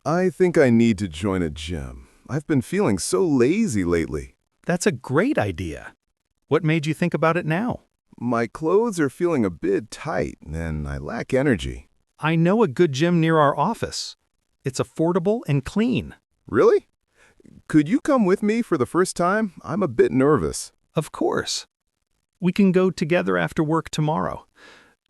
I think I need to join a gym. I've been feeling so lazy lately. That's a great idea. What made you think about it now? My clothes are feeling a bit tight, and I lack energy. I know a good gym near our office. It's affordable and clean. Really? Could you come with me for the first time? I'm a bit nervous. Of course. We can go together after work tomorrow.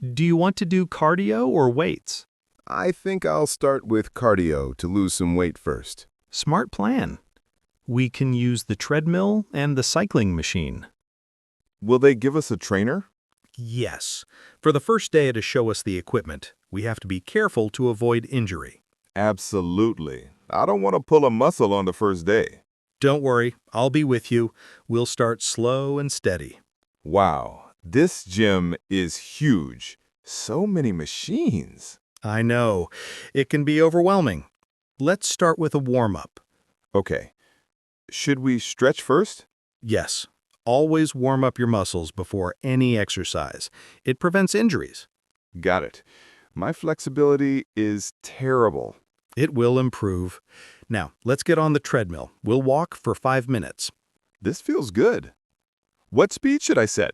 Do you want to do cardio or weights? I think I'll start with cardio to lose some weight first. Smart plan. We can use the treadmill and the cycling machine. Will they give us a trainer? Yes. For the first day to show us the equipment, we have to be careful to avoid injury. Absolutely. I don't want to pull a muscle on the first day. Don't worry, I'll be with you. We'll start slow and steady. Wow, this gym is huge. So many machines. I know. It can be overwhelming. Let's start with a warm-up. Okay. Should we stretch first? Yes. Always warm up your muscles before any exercise. It prevents injuries. Got it. My flexibility is terrible. It will improve. Now, let's get on the treadmill. We'll walk for 5 minutes. This feels good. What speed should I set?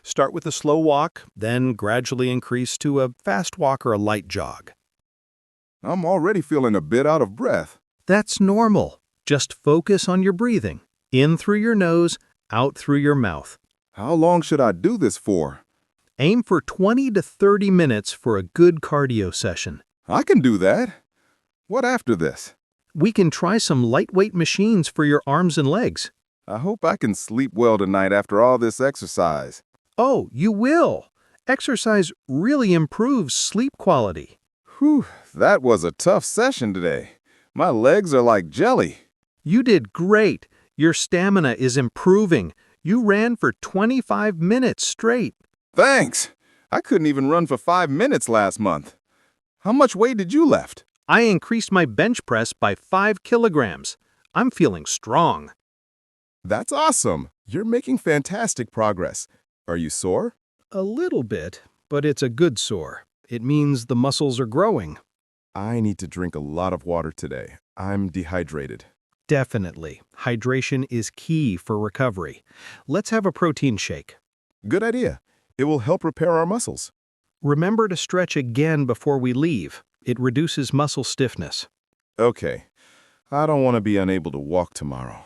Start with a slow walk, then gradually increase to a fast walk or a light jog. I'm already feeling a bit out of breath. That's normal. Just focus on your breathing. In through your nose, out through your mouth. How long should I do this for? Aim for 20 to 30 minutes for a good cardio session. I can do that. What after this? We can try some lightweight machines for your arms and legs. I hope I can sleep well tonight after all this exercise. Oh, you will. Exercise really improves sleep quality. Whew, that was a tough session today. My legs are like jelly. You did great. Your stamina is improving. You ran for 25 minutes straight. Thanks. I couldn't even run for 5 minutes last month. How much weight did you lift? I increased my bench press by 5 kilograms. I'm feeling strong. That's awesome. You're making fantastic progress. Are you sore? A little bit, but it's a good sore. It means the muscles are growing. I need to drink a lot of water today. I'm dehydrated. Definitely. Hydration is key for recovery. Let's have a protein shake. Good idea. It will help repair our muscles. Remember to stretch again before we leave. It reduces muscle stiffness. Okay. I don't want to be unable to walk tomorrow.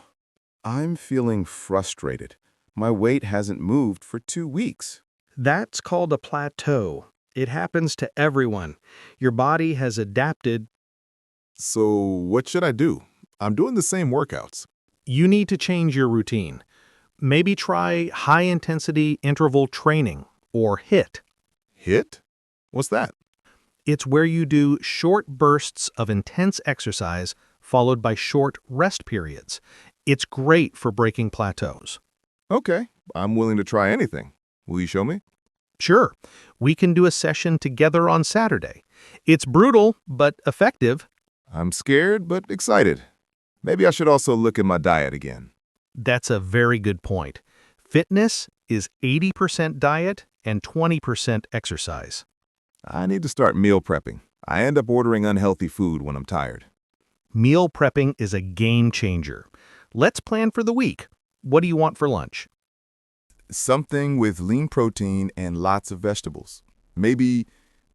I'm feeling frustrated. My weight hasn't moved for 2 weeks. That's called a plateau. It happens to everyone. Your body has adapted. So what should I do? I'm doing the same workouts. You need to change your routine. Maybe try high-intensity interval training, or HIIT. HIIT? What's that? It's where you do short bursts of intense exercise followed by short rest periods. It's great for breaking plateaus. Okay, I'm willing to try anything. Will you show me? Sure, we can do a session together on Saturday. It's brutal, but effective. I'm scared, but excited. Maybe I should also look at my diet again. That's a very good point. Fitness is 80% diet and 20% exercise. I need to start meal prepping. I end up ordering unhealthy food when I'm tired. Meal prepping is a game changer. Let's plan for the week. What do you want for lunch? Something with lean protein and lots of vegetables. Maybe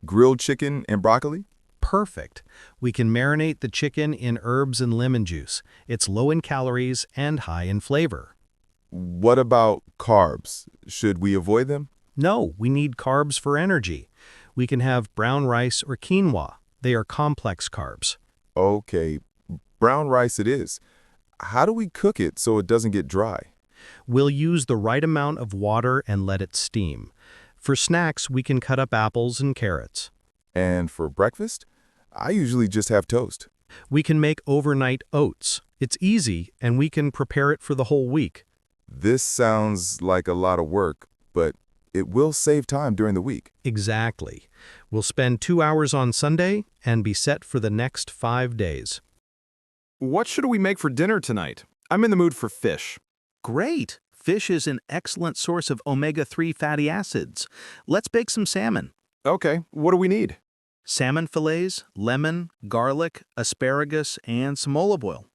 grilled chicken and broccoli? Perfect. We can marinate the chicken in herbs and lemon juice. It's low in calories and high in flavor. What about carbs? Should we avoid them? No, we need carbs for energy. We can have brown rice or quinoa. They are complex carbs. Okay, brown rice it is. How do we cook it so it doesn't get dry? We'll use the right amount of water and let it steam. For snacks, we can cut up apples and carrots. And for breakfast, I usually just have toast. We can make overnight oats. It's easy, and we can prepare it for the whole week. This sounds like a lot of work, but it will save time during the week. Exactly. We'll spend 2 hours on Sunday and be set for the next 5 days. What should we make for dinner tonight? I'm in the mood for fish. Great! Fish is an excellent source of omega-3 fatty acids. Let's bake some salmon. Okay, what do we need? salmon fillets, lemon, garlic, asparagus, and some olive oil.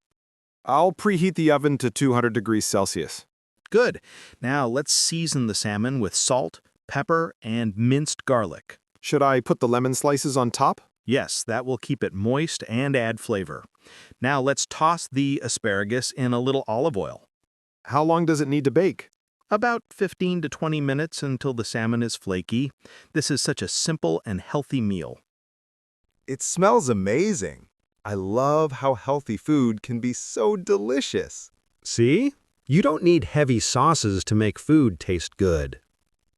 I'll preheat the oven to 200 degrees Celsius. Good. Now let's season the salmon with salt, pepper, and minced garlic. Should I put the lemon slices on top? Yes, that will keep it moist and add flavor. Now let's toss the asparagus in a little olive oil. How long does it need to bake? About 15 to 20 minutes until the salmon is flaky. This is such a simple and healthy meal. It smells amazing. I love how healthy food can be so delicious. See? You don't need heavy sauces to make food taste good.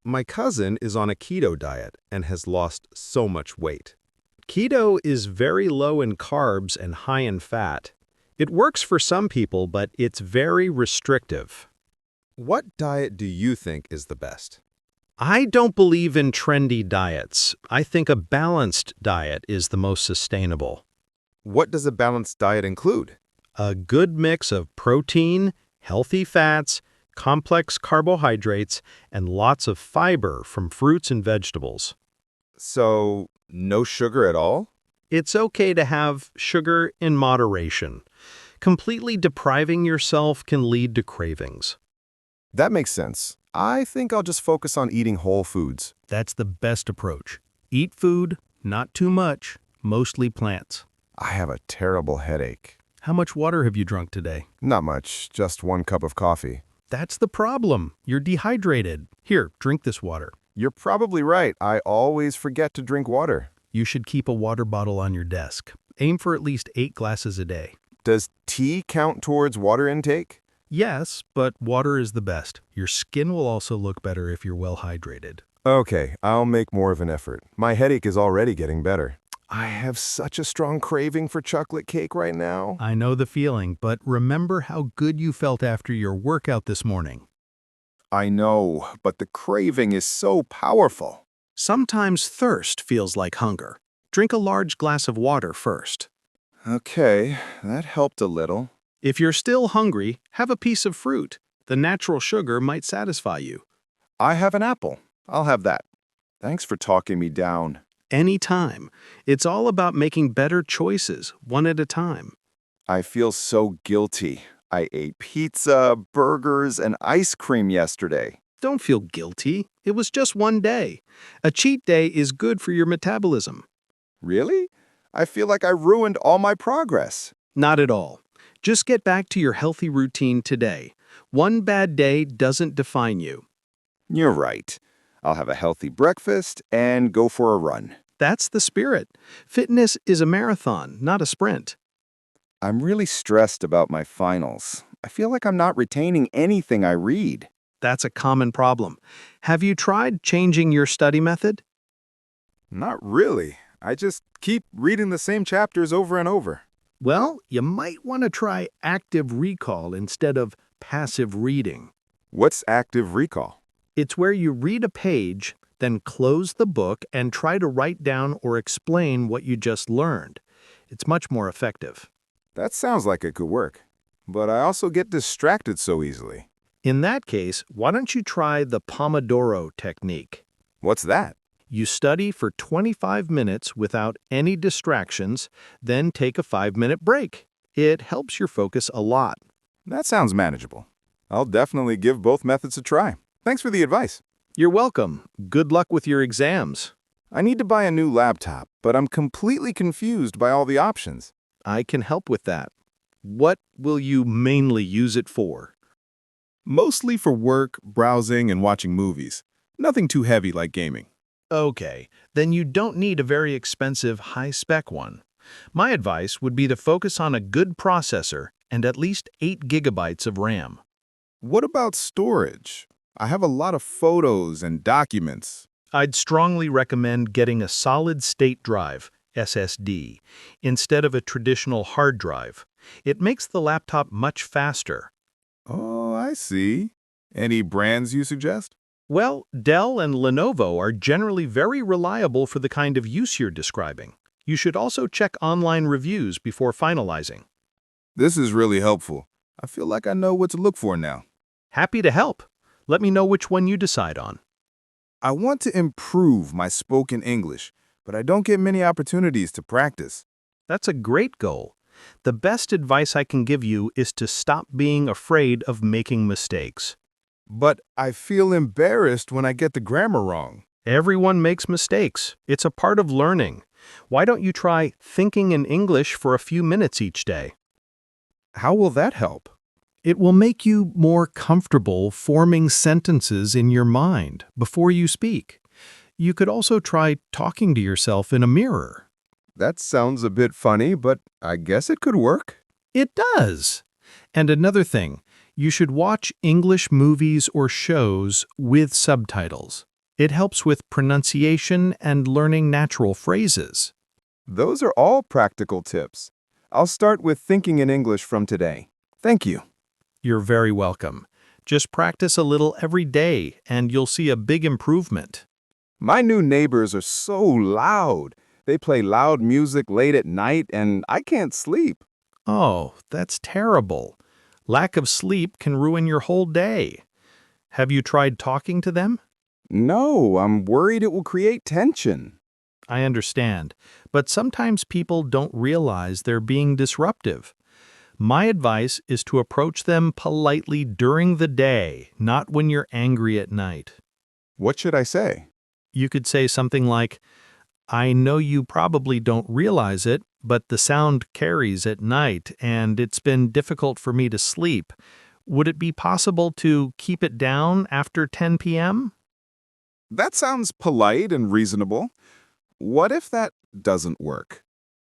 My cousin is on a keto diet and has lost so much weight. Keto is very low in carbs and high in fat. It works for some people, but it's very restrictive. What diet do you think is the best? I don't believe in trendy diets. I think a balanced diet is the most sustainable. What does a balanced diet include? A good mix of protein, healthy fats, complex carbohydrates, and lots of fiber from fruits and vegetables. So, no sugar at all? It's okay to have sugar in moderation. Completely depriving yourself can lead to cravings. That makes sense. I think I'll just focus on eating whole foods. That's the best approach. Eat food, not too much, mostly plants. I have a terrible headache. How much water have you drunk today? Not much, just 1 cup of coffee. That's the problem. You're dehydrated. Here, drink this water. You're probably right. I always forget to drink water. You should keep a water bottle on your desk. Aim for at least 8 glasses a day. Does tea count towards water intake? Yes, but water is the best. Your skin will also look better if you're well hydrated. Okay, I'll make more of an effort. My headache is already getting better. I have such a strong craving for chocolate cake right now. I know the feeling, but remember how good you felt after your workout this morning. I know, but the craving is so powerful. Sometimes thirst feels like hunger. Drink a large glass of water first. Okay, that helped a little. If you're still hungry, have a piece of fruit. The natural sugar might satisfy you. I have an apple. I'll have that. Thanks for talking me down. Anytime. It's all about making better choices, one at a time. I feel so guilty. I ate pizza, burgers, and ice cream yesterday. Don't feel guilty. It was just one day. A cheat day is good for your metabolism. Really? I feel like I ruined all my progress. Not at all. Just get back to your healthy routine today. One bad day doesn't define you. You're right. I'll have a healthy breakfast and go for a run. That's the spirit. Fitness is a marathon, not a sprint. I'm really stressed about my finals. I feel like I'm not retaining anything I read. That's a common problem. Have you tried changing your study method? Not really. I just keep reading the same chapters over and over. Well, you might want to try active recall instead of passive reading. What's active recall? It's where you read a page, then close the book and try to write down or explain what you just learned. It's much more effective. That sounds like it could work. But I also get distracted so easily. In that case, why don't you try the Pomodoro technique? What's that? You study for 25 minutes without any distractions, then take a 5-minute break. It helps your focus a lot. That sounds manageable. I'll definitely give both methods a try. Thanks for the advice. You're welcome. Good luck with your exams. I need to buy a new laptop, but I'm completely confused by all the options. I can help with that. What will you mainly use it for? Mostly for work, browsing, and watching movies. Nothing too heavy like gaming. Okay, then you don't need a very expensive, high-spec one. My advice would be to focus on a good processor and at least 8 gigabytes of RAM. What about storage? I have a lot of photos and documents. I'd strongly recommend getting a solid-state drive, SSD, instead of a traditional hard drive. It makes the laptop much faster. Oh, I see. Any brands you suggest? Well, Dell and Lenovo are generally very reliable for the kind of use you're describing. You should also check online reviews before finalizing. This is really helpful. I feel like I know what to look for now. Happy to help. Let me know which one you decide on. I want to improve my spoken English, but I don't get many opportunities to practice. That's a great goal. The best advice I can give you is to stop being afraid of making mistakes. But I feel embarrassed when I get the grammar wrong. Everyone makes mistakes. It's a part of learning. Why don't you try thinking in English for a few minutes each day? How will that help? It will make you more comfortable forming sentences in your mind before you speak. You could also try talking to yourself in a mirror. That sounds a bit funny, but I guess it could work. It does. And another thing, you should watch English movies or shows with subtitles. It helps with pronunciation and learning natural phrases. Those are all practical tips. I'll start with thinking in English from today. Thank you. You're very welcome. Just practice a little every day, and you'll see a big improvement. My new neighbors are so loud. They play loud music late at night, and I can't sleep. Oh, that's terrible. Lack of sleep can ruin your whole day. Have you tried talking to them? No, I'm worried it will create tension. I understand, but sometimes people don't realize they're being disruptive. My advice is to approach them politely during the day, not when you're angry at night. What should I say? You could say something like, "I know you probably don't realize it, but the sound carries at night, and it's been difficult for me to sleep. Would it be possible to keep it down after 10 p.m.?" That sounds polite and reasonable. What if that doesn't work?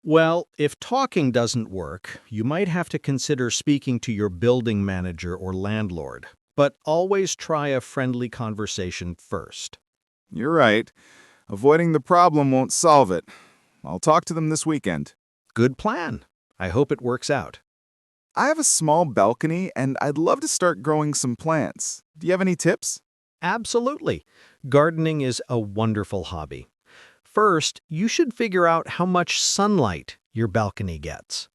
Well, if talking doesn't work, you might have to consider speaking to your building manager or landlord. But always try a friendly conversation first. You're right. Avoiding the problem won't solve it. I'll talk to them this weekend. Good plan. I hope it works out. I have a small balcony, and I'd love to start growing some plants. Do you have any tips? Absolutely. Gardening is a wonderful hobby. First, you should figure out how much sunlight your balcony gets.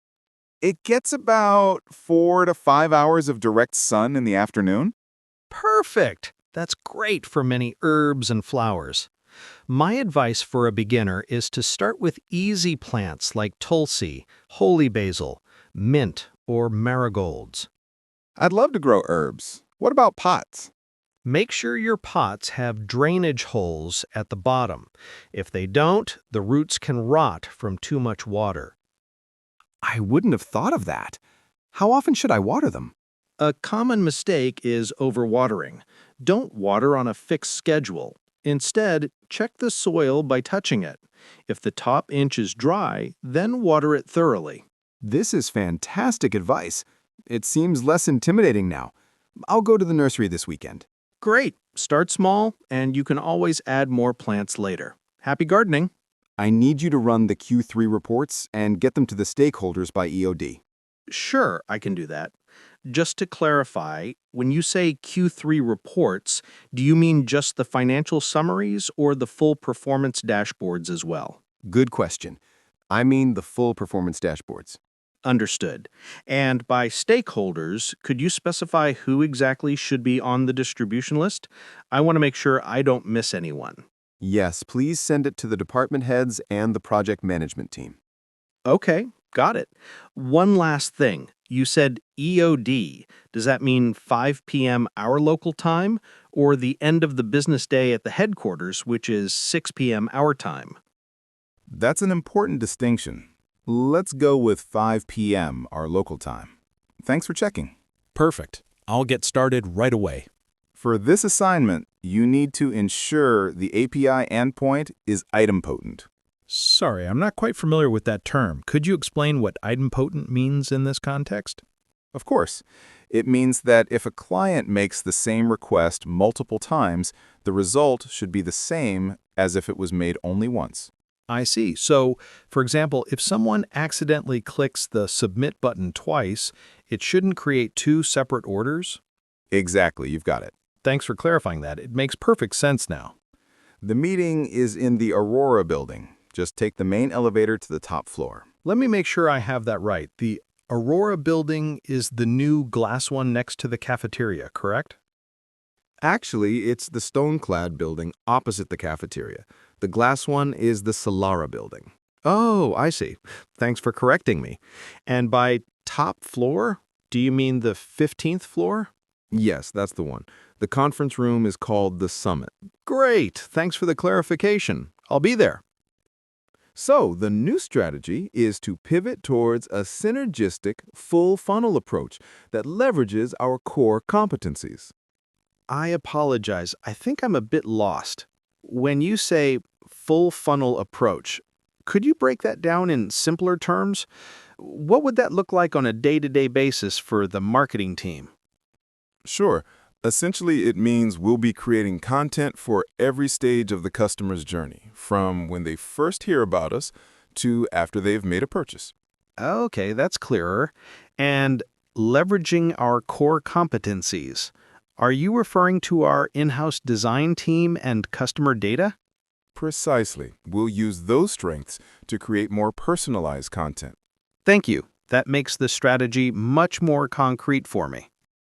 It gets about 4 to 5 hours of direct sun in the afternoon. Perfect! That's great for many herbs and flowers. My advice for a beginner is to start with easy plants like tulsi, holy basil, mint, or marigolds. I'd love to grow herbs. What about pots? Make sure your pots have drainage holes at the bottom. If they don't, the roots can rot from too much water. I wouldn't have thought of that. How often should I water them? A common mistake is overwatering. Don't water on a fixed schedule. Instead, check the soil by touching it. If the top inch is dry, then water it thoroughly. This is fantastic advice. It seems less intimidating now. I'll go to the nursery this weekend. Great! Start small, and you can always add more plants later. Happy gardening! I need you to run the Q3 reports and get them to the stakeholders by EOD. Sure, I can do that. Just to clarify, when you say Q3 reports, do you mean just the financial summaries or the full performance dashboards as well? Good question. I mean the full performance dashboards. Understood. And by stakeholders, could you specify who exactly should be on the distribution list? I want to make sure I don't miss anyone. Yes, please send it to the department heads and the project management team. Okay, got it. One last thing. You said EOD. Does that mean 5 p.m. our local time, or the end of the business day at the headquarters, which is 6 p.m. our time? That's an important distinction. Let's go with 5 p.m. our local time. Thanks for checking. Perfect. I'll get started right away. For this assignment, you need to ensure the API endpoint is idempotent. Sorry, I'm not quite familiar with that term. Could you explain what idempotent means in this context? Of course, it means that if a client makes the same request multiple times, the result should be the same as if it was made only once. I see. So, for example, if someone accidentally clicks the Submit button twice, it shouldn't create two separate orders? Exactly, you've got it. Thanks for clarifying that. It makes perfect sense now. The meeting is in the Aurora building. Just take the main elevator to the top floor. Let me make sure I have that right. The Aurora building is the new glass one next to the cafeteria, correct? Actually, it's the stone-clad building opposite the cafeteria. The glass one is the Solara building. Oh, I see. Thanks for correcting me. And by top floor, do you mean the 15th floor? Yes, that's the one. The conference room is called the Summit. Great. Thanks for the clarification. I'll be there. So, the new strategy is to pivot towards a synergistic, full funnel approach that leverages our core competencies. I apologize. I think I'm a bit lost. When you say full funnel approach, could you break that down in simpler terms? What would that look like on a day-to-day basis for the marketing team? Sure. Essentially, it means we'll be creating content for every stage of the customer's journey, from when they first hear about us to after they've made a purchase. Okay, that's clearer. And leveraging our core competencies. Are you referring to our in-house design team and customer data? Precisely. We'll use those strengths to create more personalized content. Thank you. That makes the strategy much more concrete for me.